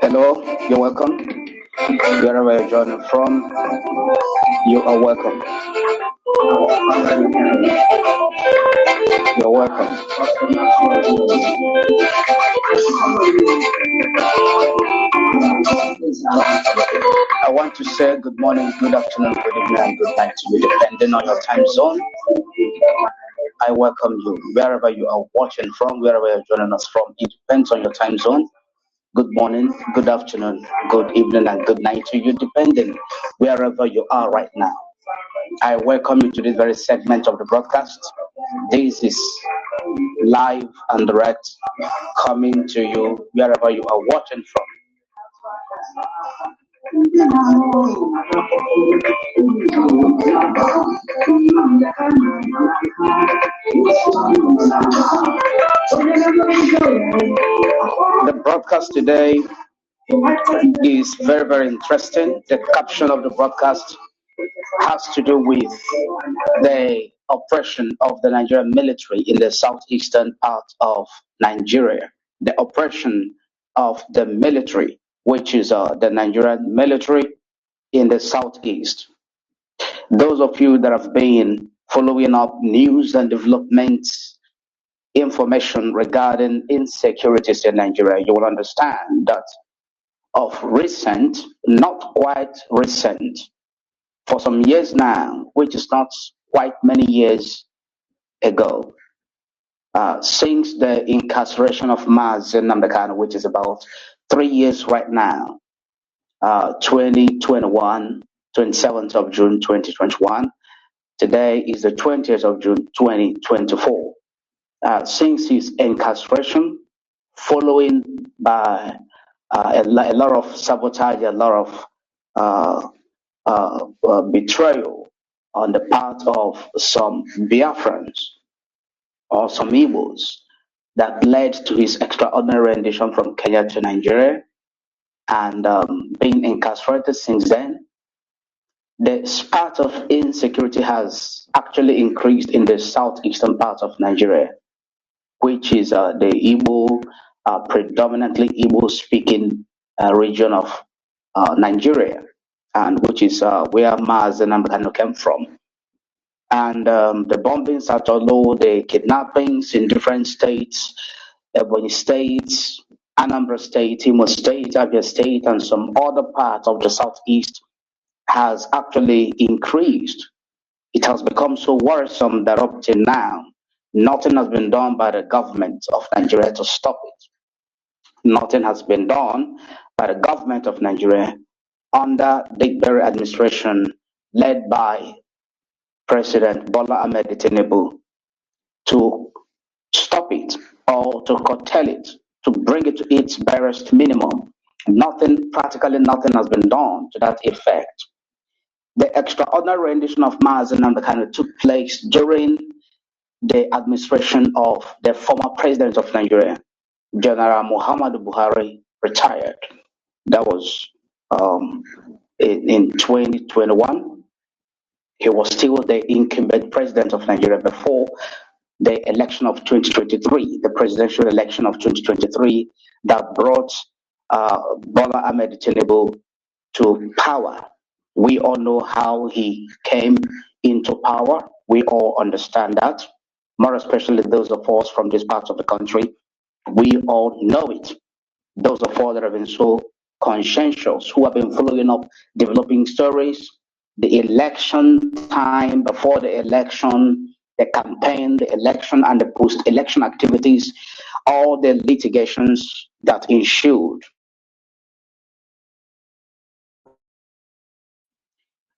Hello, you're welcome. Wherever you're joining from, you are welcome. You're welcome. I want to say good morning, good afternoon, good evening, and good night to you, depending on your time zone. I welcome you wherever you are watching from, wherever you're joining us from. It depends on your time zone. Good morning, good afternoon, good evening, and good night to you, depending wherever you are right now. I welcome you to this very segment of the broadcast. This is live and direct, coming to you wherever you are watching from. The broadcast today is very, very interesting. The caption of the broadcast has to do with the oppression of the Nigerian military in the southeastern part of Nigeria. The oppression of the military, which is the Nigerian military in the southeast. Those of you that have been following up news and developments, information regarding insecurities in Nigeria, you will understand that of recent, not quite recent, for some years now, which is not quite many years ago, since the incarceration of Maz Nnamdi, which is about 3 years right now, 2021, 27th of June 2021. Today is the 20th of June 2024. Since his incarceration, following by a lot of sabotage, a lot of betrayal on the part of some Biafrans or some Igbos that led to his extraordinary rendition from Kenya to Nigeria, and being incarcerated since then. The spat of insecurity has actually increased in the southeastern part of Nigeria, which is the Igbo, predominantly Igbo-speaking region of Nigeria, and which is where Maz Nnamdi came from. And the bombings at Olo, the kidnappings in different states, Ebonyi State, Anambra State, Imo State, Abia State, and some other parts of the southeast has actually increased. It has become so worrisome that up till now, nothing has been done by the government of Nigeria to stop it. Nothing has been done by the government of Nigeria under the very administration led by President Bola Ahmed Tinubu to stop it or to curtail it, to bring it to its barest minimum. Practically nothing has been done to that effect. The extraordinary rendition of Maz Nnamdi took place during the administration of the former president of Nigeria, General Muhammadu Buhari, retired. That was in 2021. He was still the incumbent president of Nigeria before the election of 2023, the presidential election of 2023 that brought Bola Ahmed Tinubu to power. We all know how he came into power. We all understand that, more especially those of us from this part of the country. We all know it. Those of us that have been so conscientious, who have been following up developing stories, the election time, before the election, the campaign, the election, and the post-election activities, all the litigations that ensued.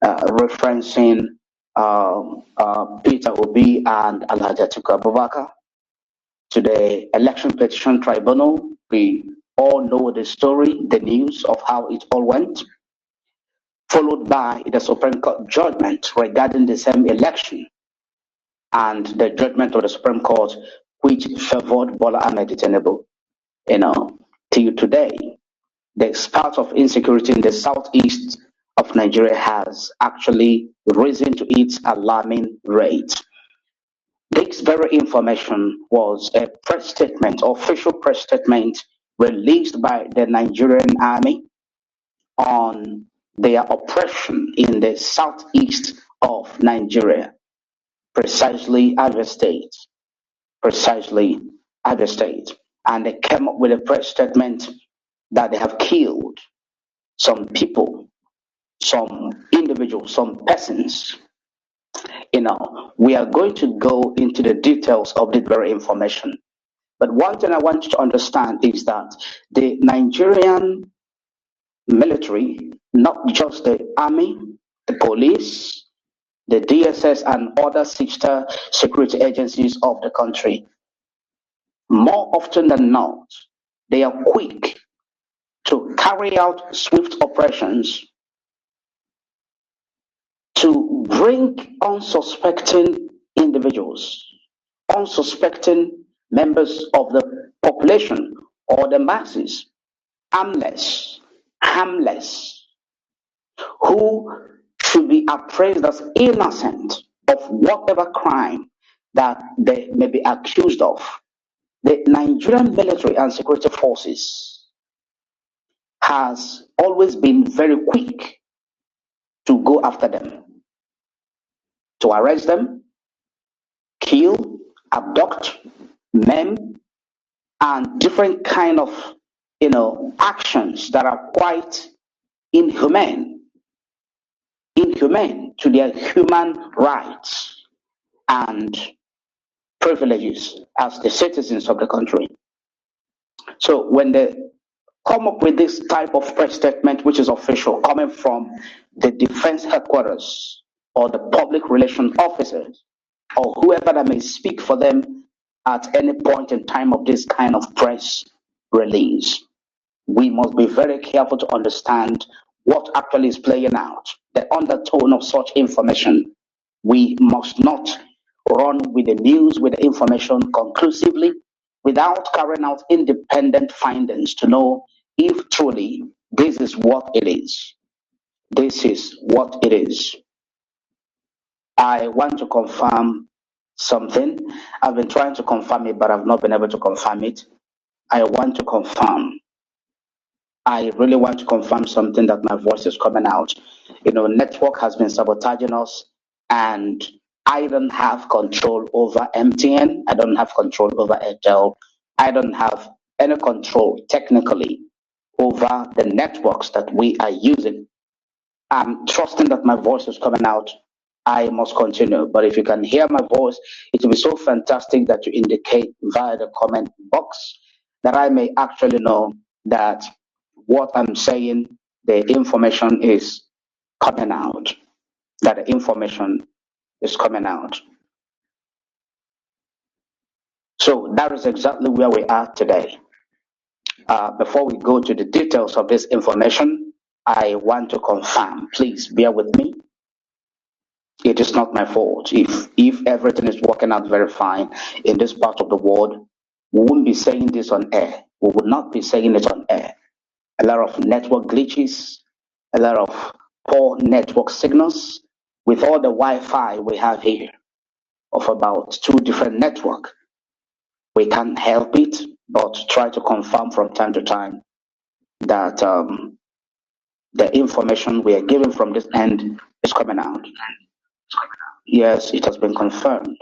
Referencing Peter Obi and Alhaji Atiku Abubakar to the Election Petition Tribunal. We all know the story, the news of how it all went, followed by the Supreme Court judgment regarding the same election and the judgment of the Supreme Court which favored Bola Ahmed Tinubu. Till today, the spat of insecurity in the southeast of Nigeria has actually risen to its alarming rate. This very information was a press statement, official press statement released by the Nigerian army on their oppression in the southeast of Nigeria, precisely Abia State, precisely Abia State. And they came up with a press statement that they have killed some people, some individuals, some persons. We are going to go into the details of this very information. But one thing I want you to understand is that the Nigerian military, not just the army, the police, the DSS, and other sister security agencies of the country, more often than not, they are quick to carry out swift operations to bring unsuspecting individuals, unsuspecting members of the population or the masses, harmless, who should be appraised as innocent of whatever crime that they may be accused of. The Nigerian military and security forces has always been very quick to go after them, to arrest them, kill, abduct, maim, and different kind of actions that are quite inhumane to their human rights and privileges as the citizens of the country. So when they come up with this type of press statement, which is official, coming from the defense headquarters or the public relation officers or whoever that may speak for them at any point in time of this kind of press release, we must be very careful to understand what actually is playing out, the undertone of such information. We must not run with the news, with the information conclusively, without carrying out independent findings to know if truly this is what it is. This is what it is. I want to confirm something. I've been trying to confirm it, but I've not been able to confirm it. I want to confirm. I really want to confirm something that my voice is coming out. Network has been sabotaging us, and I don't have control over MTN. I don't have control over Airtel. I don't have any control technically over the networks that we are using. I'm trusting that my voice is coming out. I must continue. But if you can hear my voice, it will be so fantastic that you indicate via the comment box that I may actually know that what I'm saying, the information is coming out. That the information is coming out. So that is exactly where we are today. Before we go to the details of this information, I want to confirm. Please bear with me. It is not my fault. If everything is working out very fine in this part of the world, we wouldn't be saying this on air. We would not be saying it on air. A lot of network glitches, a lot of poor network signals with all the Wi-Fi we have here of about 2 different networks. We can't help it, but try to confirm from time to time that the information we are given from this end is coming out. Yes, it has been confirmed.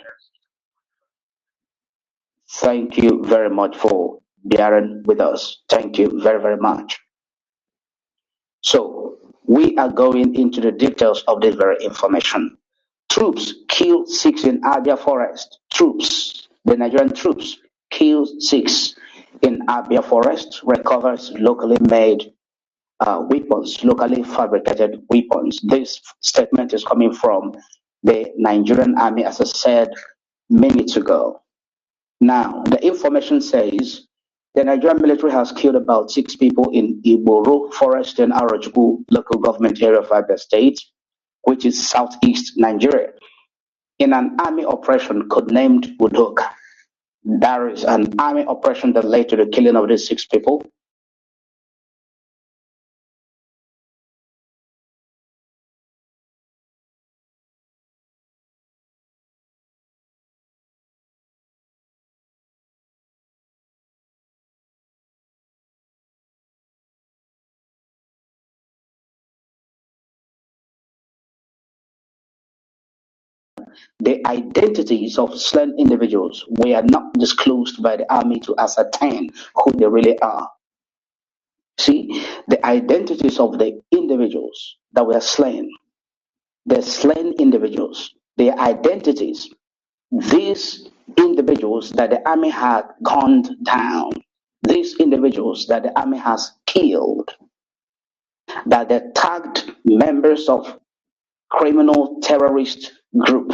Thank you very much for bearing with us. Thank you very, very much. So, we are going into the details of this very information. Troops kill 6 in Abia forest. The Nigerian troops kill 6 in Abia forest, recovers locally made weapons, locally fabricated weapons. This statement is coming from the Nigerian army, as I said minutes ago. Now, the information says the Nigerian military has killed about 6 people in Iboro Forest in Arajuku local government area of Abia State, which is southeast Nigeria, in an army operation codenamed Udoka. There is an army operation that led to the killing of these 6 people. the identities of slain individuals were not disclosed by the army to ascertain who they really are. See, the identities of the individuals that were slain, the slain individuals, their identities, these individuals that the army had gunned down, these individuals that the army has killed, that they tagged members of criminal terrorist group,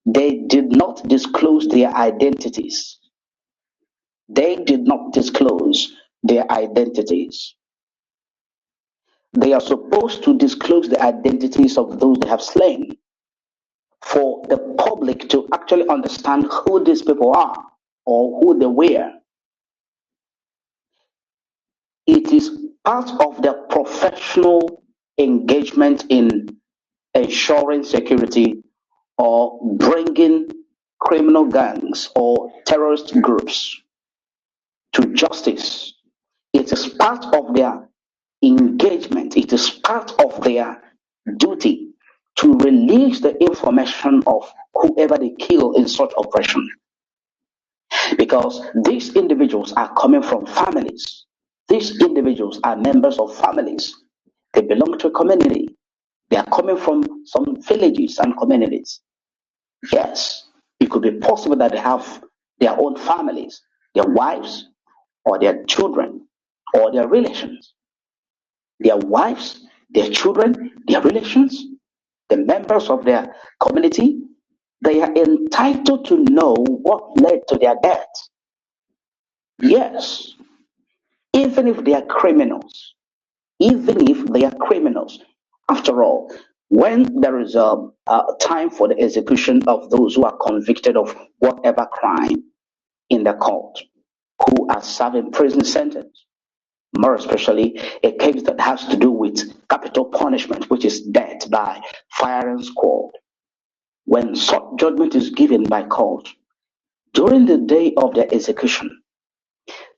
they did not disclose their identities. They did not disclose their identities. They are supposed to disclose the identities of those they have slain for the public to actually understand who these people are or who they were. It is part of their professional engagement in ensuring security or bringing criminal gangs or terrorist groups to justice. It is part of their engagement, it is part of their duty to release the information of whoever they kill in such operation. Because these individuals are coming from families. These individuals are members of families. They belong to a community. They are coming from some villages and communities. Yes, it could be possible that they have their own families, their wives, or their children, or their relations. Their wives, their children, their relations, the members of their community, they are entitled to know what led to their death. Yes, even if they are criminals, even if they are criminals. After all, when there is a time for the execution of those who are convicted of whatever crime in the court, who are serving prison sentence, more especially a case that has to do with capital punishment, which is death by firing squad. When such judgment is given by court, during the day of their execution,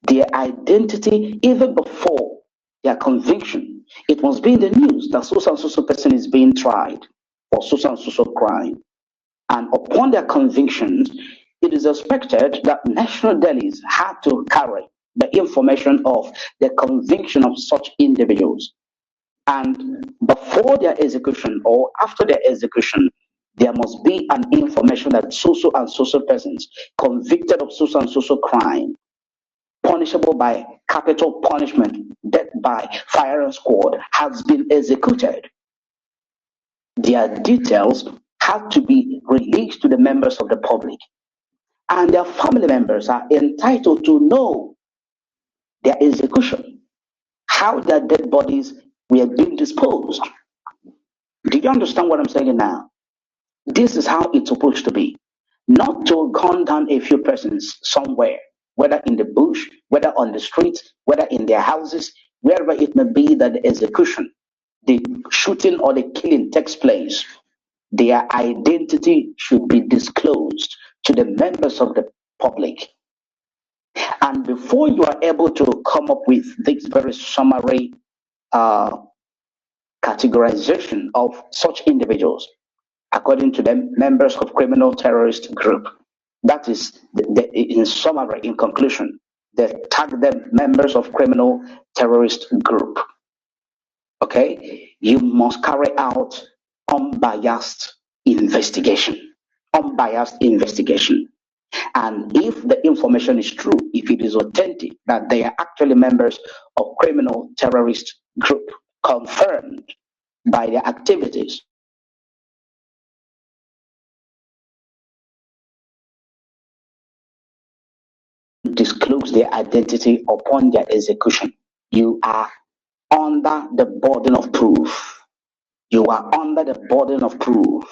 their identity, even before their conviction, it must be in the news that so and so person is being tried for so and so crime. And upon their convictions, it is expected that national dailies have to carry the information of the conviction of such individuals. And before their execution or after their execution, there must be an information that so and so persons convicted of so and so crime, punishable by capital punishment, death by firing squad, has been executed. Their details have to be released to the members of the public, and their family members are entitled to know their execution, how their dead bodies were being disposed. Do you understand what I'm saying now? This is how it's supposed to be. Not to gun down a few persons somewhere, whether in the bush, whether on the street, whether in their houses, wherever it may be that the execution, the shooting or the killing takes place. Their identity should be disclosed to the members of the public. And before you are able to come up with this very summary categorization of such individuals, according to them, members of criminal terrorist group, that is, in summary, in conclusion, they tag them members of criminal terrorist group. Okay, you must carry out unbiased investigation. Unbiased investigation. And if the information is true, if it is authentic, that they are actually members of criminal terrorist group, confirmed by their activities, disclose their identity upon their execution, you are under the burden of proof. You are under the burden of proof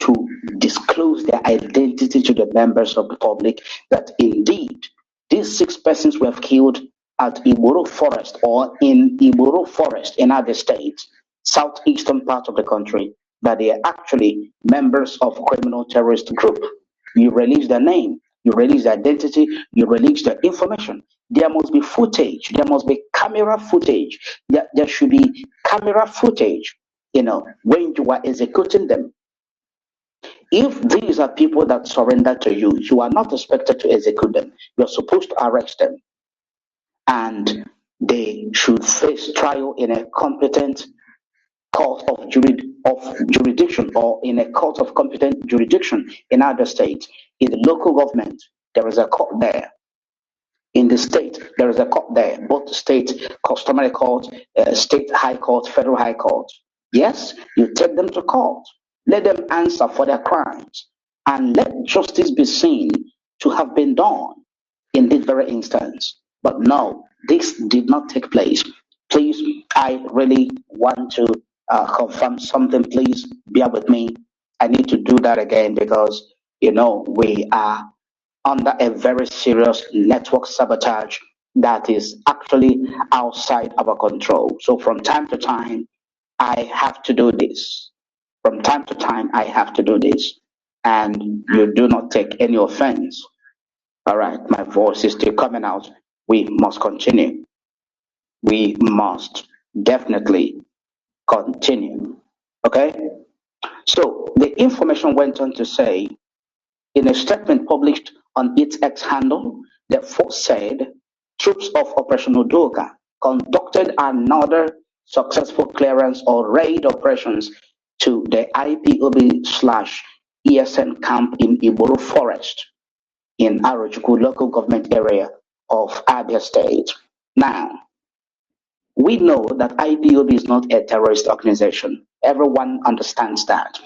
to disclose their identity to the members of the public that indeed these 6 persons were killed at Iboro Forest or in Iboro Forest in other states, southeastern part of the country, that they are actually members of criminal terrorist group. You release their name, you release their identity, you release their information. There must be footage, there must be camera footage, there should be camera footage, when you are executing them. If these are people that surrender to you, you are not expected to execute them. You're supposed to arrest them. And they should face trial in a competent court of jurisdiction, or in a court of competent jurisdiction in other states. In the local government, there is a court there. In the state, there is a court there, both state customary court, state high court, federal high court. Yes, you take them to court, let them answer for their crimes, and let justice be seen to have been done in this very instance. But no, this did not take place. Please, I really want to confirm something. Please bear with me. I need to do that again because, we are under a very serious network sabotage that is actually outside our control. So from time to time, I have to do this. From time to time, I have to do this. And you do not take any offense. All right, my voice is still coming out. We must continue. We must definitely continue. Okay? So the information went on to say, in a statement published on its X handle, the force said troops of Operation Udoka conducted another successful clearance or raid operations to the IPOB/ESN camp in Iboro Forest in Arochukwu local government area of Abia State. Now, we know that IPOB is not a terrorist organization. Everyone understands that.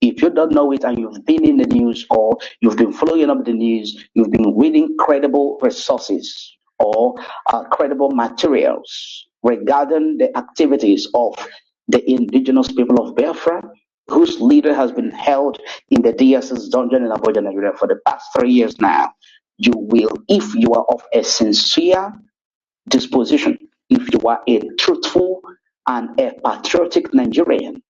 If you don't know it and you've been in the news or you've been following up the news, you've been reading credible resources or credible materials regarding the activities of the indigenous people of Biafra, whose leader has been held in the DSS dungeon in Abuja, Nigeria for the past 3 years now, you will, if you are of a sincere disposition, if you are a truthful and a patriotic Nigerian,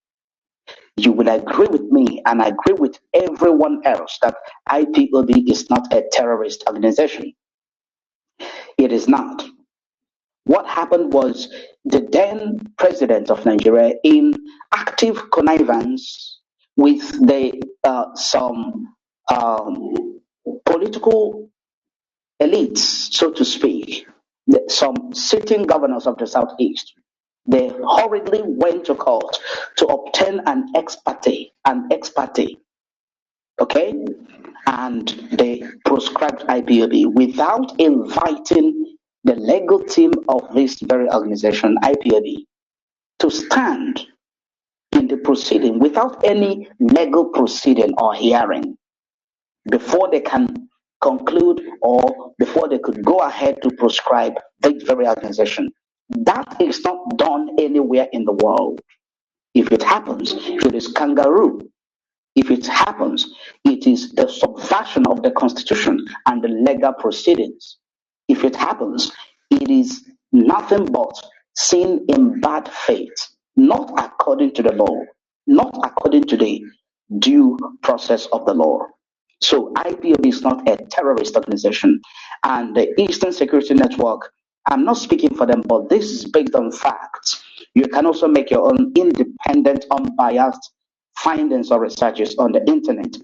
you will agree with me and agree with everyone else that IPOB is not a terrorist organization. It is not. What happened was the then president of Nigeria, in active connivance with some political elites, so to speak, some sitting governors of the Southeast, they hurriedly went to court to obtain an ex parte, okay? And they proscribed IPOB without inviting the legal team of this very organization, IPOB, to stand in the proceeding without any legal proceeding or hearing before they can conclude or before they could go ahead to proscribe this very organization. That is not done anywhere in the world. If it happens, it is kangaroo. If it happens, it is the subversion of the constitution and the legal proceedings. If it happens, it is nothing but sin in bad faith, not according to the law, not according to the due process of the law. So IPOB is not a terrorist organization. And the Eastern Security Network, I'm not speaking for them, but this is based on facts. You can also make your own independent, unbiased findings or researches on the internet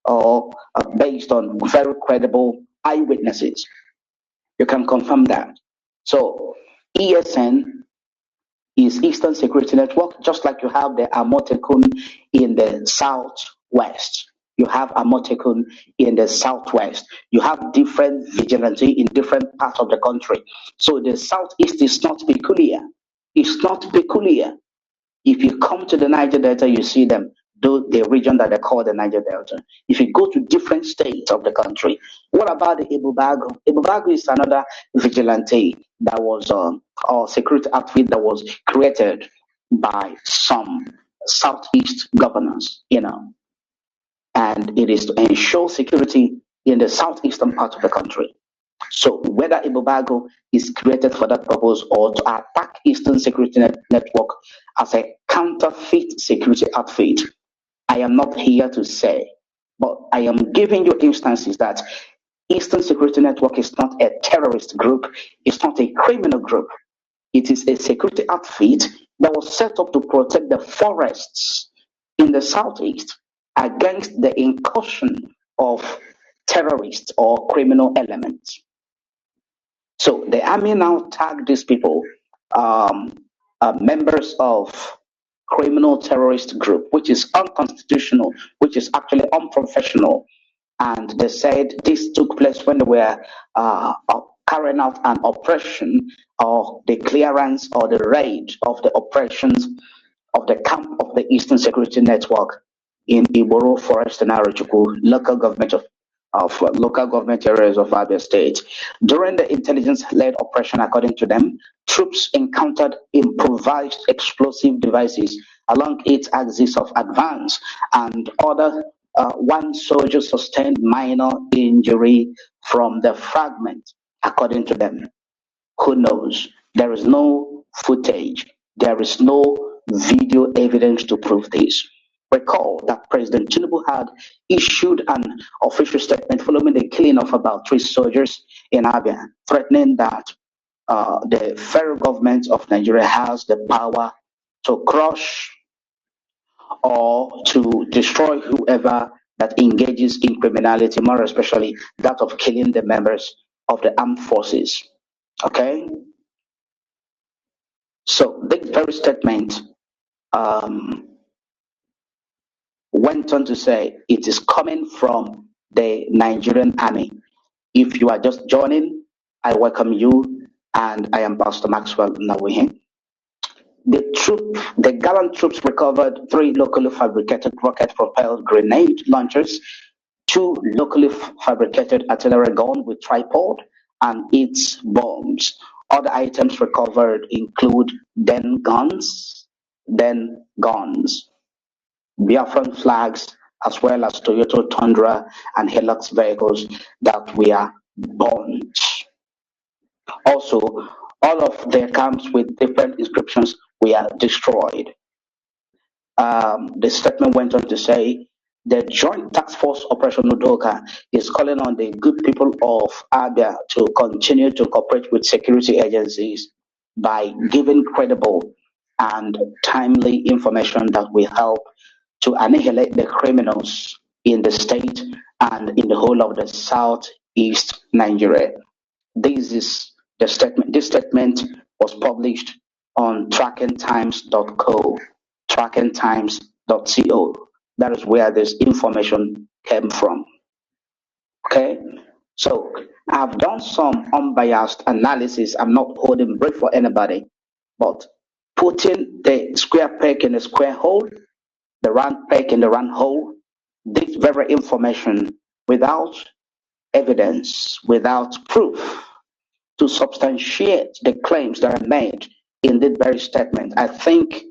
or based on very credible eyewitnesses. You can confirm that. So ESN is Eastern Security Network, just like you have the Amotekun in the southwest. You have Amotekun in the southwest. You have different vigilante in different parts of the country. So the southeast is not peculiar. It's not peculiar. If you come to the Niger Delta, you see them, the region that they call the Niger Delta. If you go to different states of the country, what about the Ibubago? Ibubago is another vigilante that was or security outfit that was created by some southeast governors, and it is to ensure security in the southeastern part of the country. So whether Ibubago is created for that purpose or to attack Eastern Security Network as a counterfeit security outfit, I am not here to say. But I am giving you instances that Eastern Security Network is not a terrorist group, it's not a criminal group. It is a security outfit that was set up to protect the forests in the southeast against the incursion of terrorists or criminal elements. So the army now tagged these people um, members of criminal terrorist group, which is unconstitutional, which is actually unprofessional. And they said this took place when they were carrying out an operation or the clearance or the raid of the operations of the camp of the Eastern Security Network in Iboro Forest and Arochukwu, local government areas of Abia State. During the intelligence-led operation, according to them, troops encountered improvised explosive devices along its axis of advance, and one soldier sustained minor injury from the fragment, according to them. Who knows? There is no footage. There is no video evidence to prove this. Recall that President Tinubu had issued an official statement following the killing of about 3 soldiers in Abia, threatening that the federal government of Nigeria has the power to crush or to destroy whoever that engages in criminality, more especially that of killing the members of the armed forces. Okay? So this very statement went on to say it is coming from the Nigerian army. If you are just joining, I welcome you, and I am Pastor Maxwell Nawihin. The gallant troops recovered 3 locally fabricated rocket-propelled grenade launchers, 2 locally fabricated artillery gun with tripod, and its bombs. Other items recovered include guns, Biafran flags, as well as Toyota Tundra and Hilux vehicles that were burned. Also, all of their camps with different inscriptions were destroyed. The statement went on to say the Joint Task Force Operation Udoka is calling on the good people of Abia to continue to cooperate with security agencies by giving credible and timely information that will help to annihilate the criminals in the state and in the whole of the southeast Nigeria. This is the statement. This statement was published on trackingtimes.co, trackingtimes.co. That is where this information came from. Okay, so I've done some unbiased analysis. I'm not holding breath for anybody, but putting the square peg in the square hole, the round peg in the round hole, this very information without evidence, without proof to substantiate the claims that are made in this very statement, I think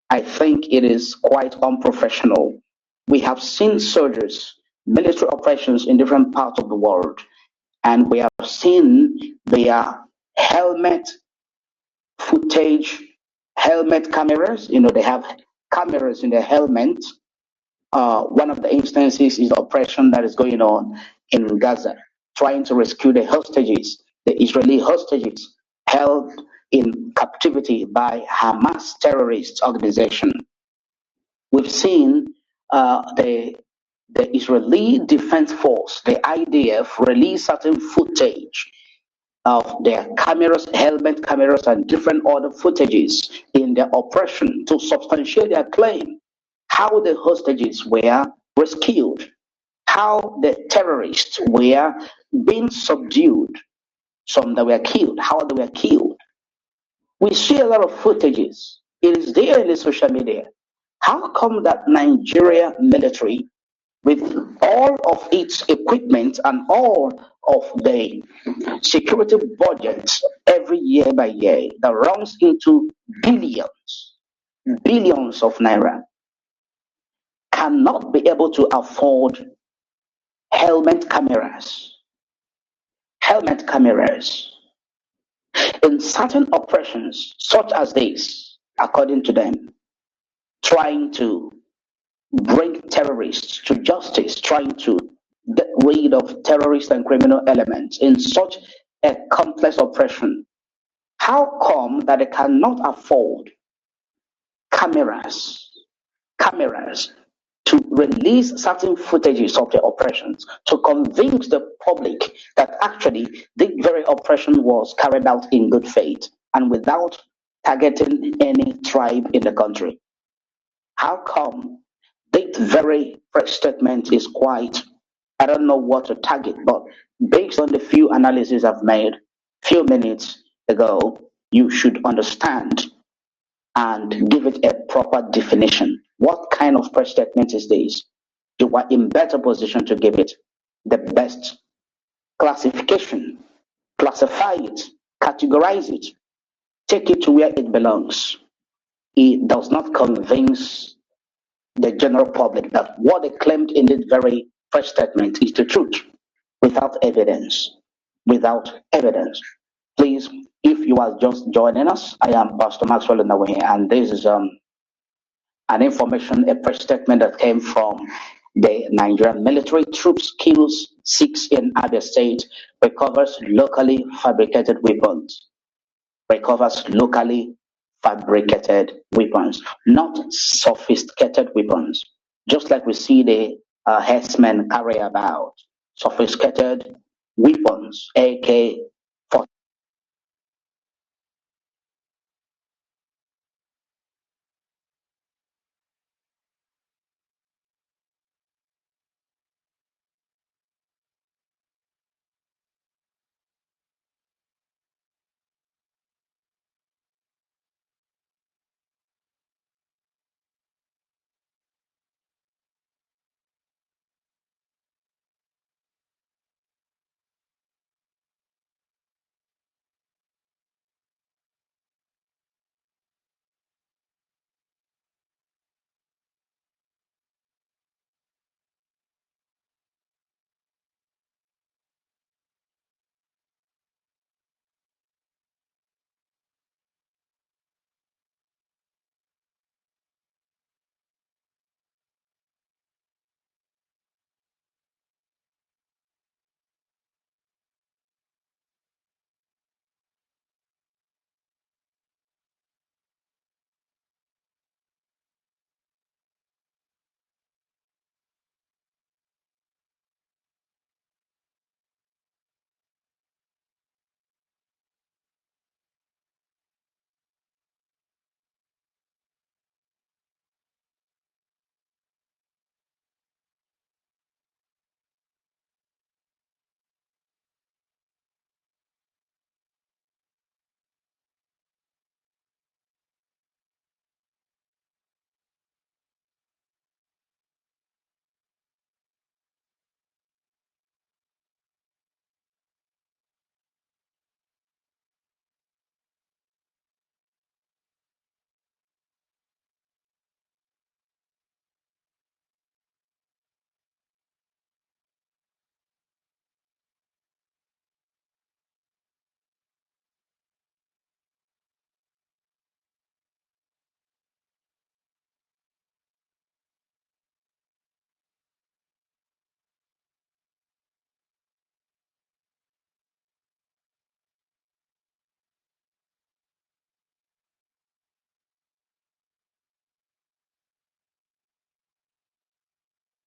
it is quite unprofessional. We have seen soldiers, military operations in different parts of the world, and we have seen their helmet footage, helmet cameras. They have cameras in their helmet. One of the instances is the operation that is going on in Gaza, trying to rescue the hostages, the Israeli hostages held in captivity by Hamas terrorist organization. We've seen the Israeli Defense Force, the IDF, release certain footage of their cameras, helmet cameras, and different other footages in their operation to substantiate their claim how the hostages were rescued, how the terrorists were being subdued, some that were killed, how they were killed. We see a lot of footages. It is there in the social media. How come that Nigeria military, with all of its equipment and all of the security budgets every year by year that runs into billions of naira, cannot be able to afford helmet cameras? Helmet cameras. In certain operations, such as this, according to them, trying to bring terrorists to justice, trying to get rid of terrorist and criminal elements in such a complex operation, how come that they cannot afford cameras to release certain footages of the operations to convince the public that actually the very operation was carried out in good faith and without targeting any tribe in the country. How come this very press statement is quite, I don't know what to target, but based on the few analyses I've made few minutes ago, you should understand and give it a proper definition. What kind of press statement is this? You are in better position to give it the best classification, classify it, categorize it, take it to where it belongs. It does not convince the general public that what they claimed in this very press statement is the truth without evidence. Without evidence. Please, if you are just joining us, I am Pastor Maxwell Nawe, and this is an information, a press statement that came from the Nigerian military troops kills 6 in Abia State, recovers locally fabricated weapons. Recovers locally fabricated weapons, not sophisticated weapons. Just like we see the herdsmen carry about sophisticated weapons, AK